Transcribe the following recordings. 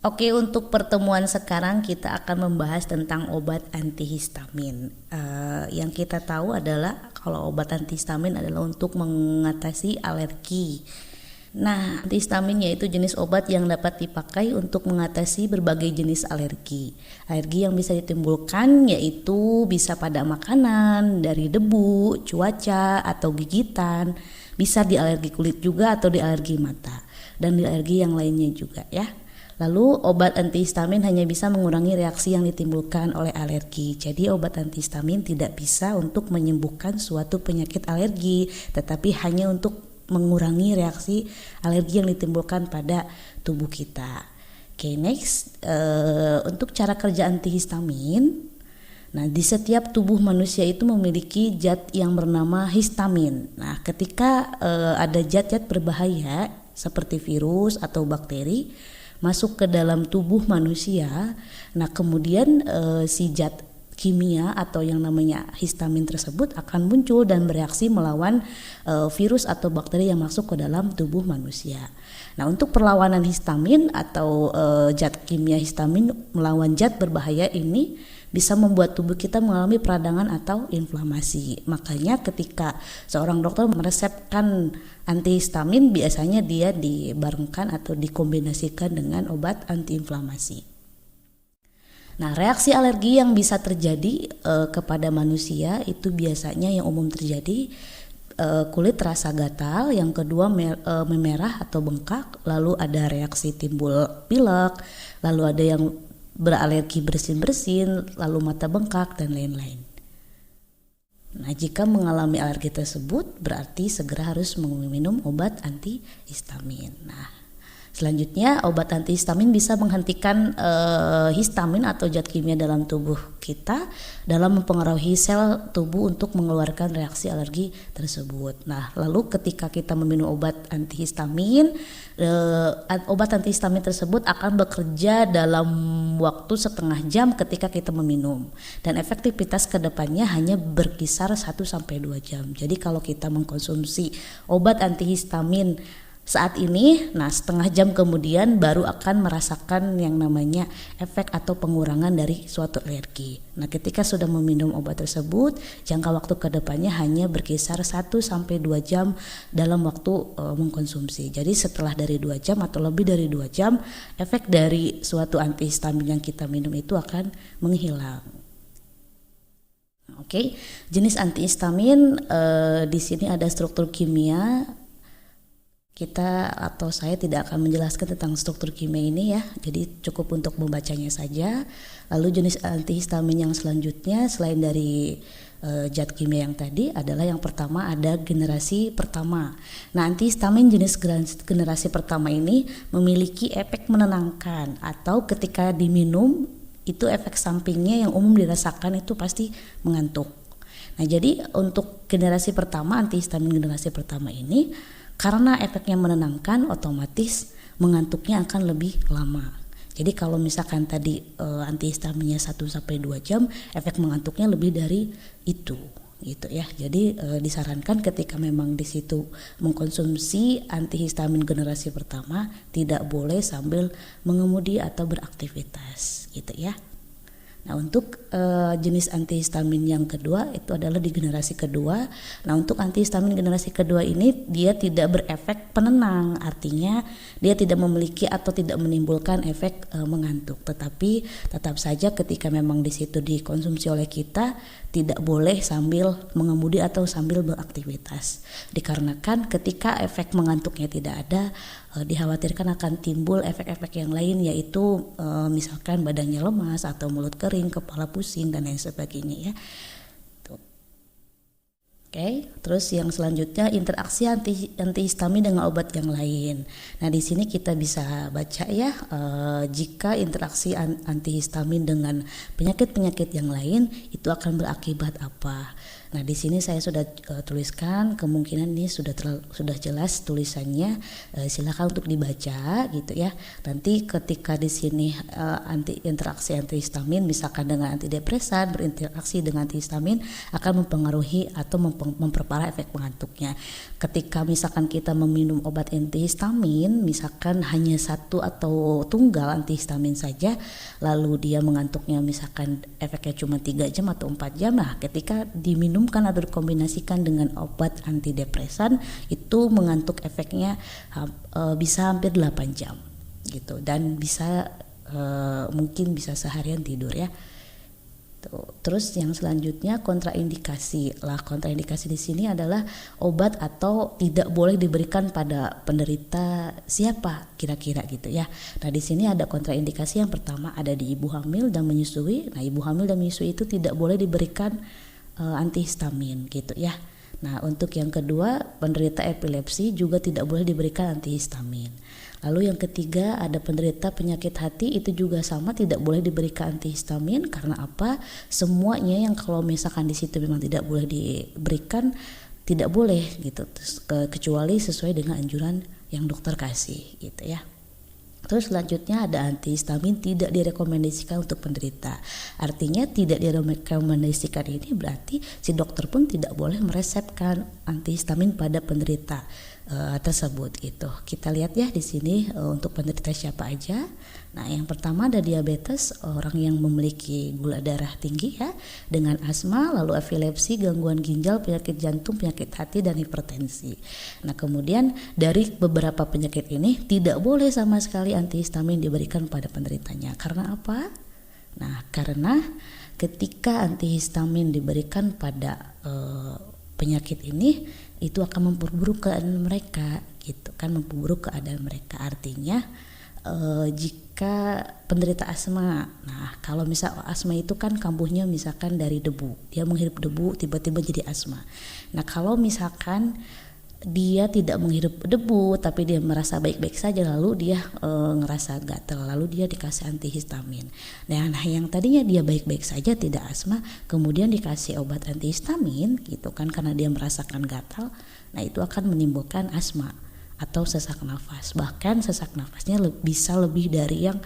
Oke, untuk pertemuan sekarang kita akan membahas tentang obat antihistamin. Yang kita tahu adalah kalau obat antihistamin adalah untuk mengatasi alergi. Nah, antihistamin yaitu jenis obat yang dapat dipakai untuk mengatasi berbagai jenis alergi. Alergi yang bisa ditimbulkan yaitu bisa pada makanan, dari debu, cuaca, atau gigitan. Bisa di alergi kulit juga atau di alergi mata. Dan di alergi yang lainnya juga ya. Lalu obat antihistamin hanya bisa mengurangi reaksi yang ditimbulkan oleh alergi. Jadi obat antihistamin tidak bisa untuk menyembuhkan suatu penyakit alergi, tetapi hanya untuk mengurangi reaksi alergi yang ditimbulkan pada tubuh kita. Oke, next untuk cara kerja antihistamin. Nah, di setiap tubuh manusia itu memiliki zat yang bernama histamin. Nah, ketika ada zat-zat berbahaya seperti virus atau bakteri masuk ke dalam tubuh manusia, nah kemudian si zat kimia atau yang namanya histamin tersebut akan muncul dan bereaksi melawan virus atau bakteri yang masuk ke dalam tubuh manusia. Nah, untuk perlawanan histamin atau zat kimia histamin melawan zat berbahaya ini bisa membuat tubuh kita mengalami peradangan atau inflamasi. Makanya ketika seorang dokter meresepkan antihistamin, biasanya dia dibarengkan atau dikombinasikan dengan obat antiinflamasi. Nah, reaksi alergi yang bisa terjadi kepada manusia itu biasanya yang umum terjadi kulit terasa gatal, yang kedua memerah atau bengkak, lalu ada reaksi timbul pilek, lalu ada yang beralergi bersin-bersin, lalu mata bengkak dan lain-lain. Nah, jika mengalami alergi tersebut berarti segera harus meminum obat antihistamin. Nah, selanjutnya obat antihistamin bisa menghentikan histamin atau zat kimia dalam tubuh kita dalam mempengaruhi sel tubuh untuk mengeluarkan reaksi alergi tersebut. Nah, lalu ketika kita meminum obat antihistamin, obat antihistamin tersebut akan bekerja dalam waktu setengah jam ketika kita meminum, dan efektivitas kedepannya hanya berkisar 1-2 jam. Jadi kalau kita mengkonsumsi obat antihistamin saat ini, nah setengah jam kemudian baru akan merasakan yang namanya efek atau pengurangan dari suatu alergi. Nah, ketika sudah meminum obat tersebut, jangka waktu kedepannya hanya berkisar 1-2 jam dalam waktu mengkonsumsi. Jadi setelah dari 2 jam atau lebih dari 2 jam, efek dari suatu antihistamin yang kita minum itu akan menghilang. Oke, jenis antihistamin di sini ada struktur kimia. Kita atau saya tidak akan menjelaskan tentang struktur kimia ini ya, jadi cukup untuk membacanya saja. Lalu jenis antihistamin yang selanjutnya selain dari zat kimia yang tadi adalah yang pertama ada generasi pertama. Nah, antihistamin jenis generasi pertama ini memiliki efek menenangkan, atau ketika diminum itu efek sampingnya yang umum dirasakan itu pasti mengantuk. Nah, jadi untuk generasi pertama, antihistamin generasi pertama ini karena efeknya menenangkan, otomatis mengantuknya akan lebih lama. Jadi kalau misalkan tadi antihistaminnya 1-2 jam, efek mengantuknya lebih dari itu, gitu ya. Jadi disarankan ketika memang di situ mengkonsumsi antihistamin generasi pertama, tidak boleh sambil mengemudi atau beraktivitas, gitu ya. Nah, untuk jenis antihistamin yang kedua itu adalah di generasi kedua. Nah, untuk antihistamin generasi kedua ini dia tidak berefek penenang, artinya dia tidak memiliki atau tidak menimbulkan efek mengantuk. Tetapi tetap saja ketika memang di situ dikonsumsi oleh kita, tidak boleh sambil mengemudi atau sambil beraktivitas. Dikarenakan ketika efek mengantuknya tidak ada, dikhawatirkan akan timbul efek-efek yang lain, yaitu misalkan badannya lemas atau mulut kering, kepala pusing dan lain sebagainya ya. Oke, terus yang selanjutnya interaksi antihistamin dengan obat yang lain. Nah, di sini kita bisa baca ya, jika interaksi antihistamin dengan penyakit-penyakit yang lain itu akan berakibat apa. Nah, di sini saya sudah tuliskan, kemungkinan ini sudah jelas tulisannya. Silakan untuk dibaca gitu ya. Nanti ketika di sini interaksi antihistamin misalkan dengan antidepresan berinteraksi dengan antihistamin akan mempengaruhi atau memperparah efek mengantuknya. Ketika misalkan kita meminum obat antihistamin, misalkan hanya satu atau tunggal antihistamin saja, lalu dia mengantuknya misalkan efeknya cuma 3 jam atau 4 jam. Nah, ketika diminumkan atau dikombinasikan dengan obat antidepresan itu mengantuk efeknya bisa hampir 8 jam gitu, dan bisa mungkin bisa seharian tidur ya. Terus yang selanjutnya kontraindikasi. Kontraindikasi di sini adalah obat atau tidak boleh diberikan pada penderita siapa kira-kira gitu ya. Nah, di sini ada kontraindikasi. Yang pertama ada di ibu hamil dan menyusui. Nah, ibu hamil dan menyusui itu tidak boleh diberikan antihistamin gitu ya. Nah, untuk yang kedua penderita epilepsi juga tidak boleh diberikan antihistamin. Lalu yang ketiga ada penderita penyakit hati, itu juga sama, tidak boleh diberikan antihistamin. Karena apa? Semuanya yang kalau misalkan di situ memang tidak boleh diberikan, tidak boleh gitu, kecuali sesuai dengan anjuran yang dokter kasih gitu ya. Terus selanjutnya ada antihistamin tidak direkomendasikan untuk penderita. Artinya tidak direkomendasikan ini berarti si dokter pun tidak boleh meresepkan antihistamin pada penderita tersebut gitu. Kita lihat ya di sini untuk penderita siapa aja. Nah, yang pertama ada diabetes, orang yang memiliki gula darah tinggi ya, dengan asma, lalu epilepsi, gangguan ginjal, penyakit jantung, penyakit hati, dan hipertensi. Nah, kemudian dari beberapa penyakit ini tidak boleh sama sekali antihistamin diberikan pada penderitanya. Karena apa? Nah, karena ketika antihistamin diberikan pada penyakit ini, itu akan memperburuk keadaan mereka gitu kan, memperburuk keadaan mereka. Artinya jika penderita asma, nah kalau misal asma itu kan kambuhnya misalkan dari debu, dia menghirup debu tiba-tiba jadi asma. Nah, kalau misalkan dia tidak menghirup debu tapi dia merasa baik-baik saja, lalu dia ngerasa gatal, lalu dia dikasih antihistamin. Nah, yang tadinya dia baik-baik saja tidak asma, kemudian dikasih obat antihistamin gitu kan karena dia merasakan gatal, nah itu akan menimbulkan asma atau sesak nafas. Bahkan sesak nafasnya bisa lebih dari yang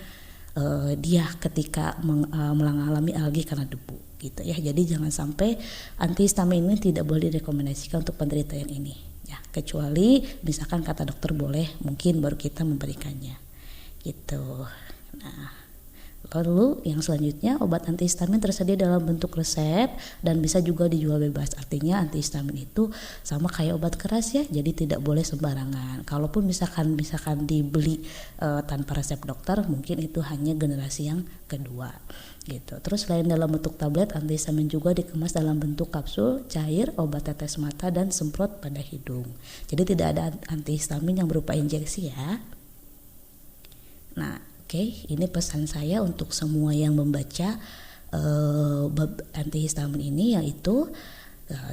dia ketika mengalami alergi karena debu gitu ya. Jadi jangan sampai antihistamin ini tidak boleh direkomendasikan untuk penderita yang ini. Ya, kecuali misalkan kata dokter boleh, mungkin baru kita memberikannya gitu. Nah, lalu yang selanjutnya obat antihistamin tersedia dalam bentuk resep dan bisa juga dijual bebas. Artinya antihistamin itu sama kayak obat keras ya, jadi tidak boleh sembarangan. Kalaupun misalkan dibeli tanpa resep dokter, mungkin itu hanya generasi yang kedua gitu. Terus selain dalam bentuk tablet, antihistamin juga dikemas dalam bentuk kapsul, cair, obat tetes mata, dan semprot pada hidung. Jadi tidak ada antihistamin yang berupa injeksi ya. Nah, oke, ini pesan saya untuk semua yang membaca bab antihistamin ini, yaitu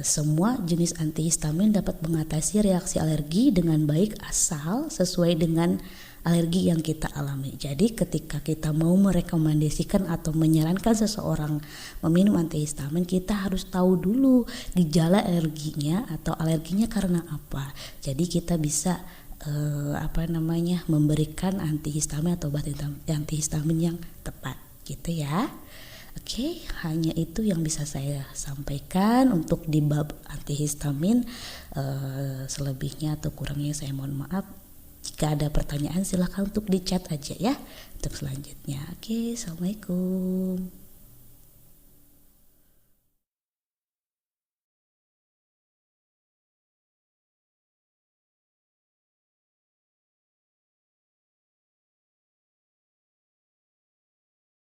semua jenis antihistamin dapat mengatasi reaksi alergi dengan baik asal sesuai dengan alergi yang kita alami. Jadi ketika kita mau merekomendasikan atau menyarankan seseorang meminum antihistamin, kita harus tahu dulu gejala alerginya atau alerginya karena apa. Jadi kita bisa memberikan antihistamin atau obat antihistamin yang tepat gitu ya. Oke, hanya itu yang bisa saya sampaikan untuk di bab antihistamin. Selebihnya atau kurangnya saya mohon maaf. Jika ada pertanyaan silahkan untuk di chat aja ya untuk selanjutnya. Oke, assalamualaikum.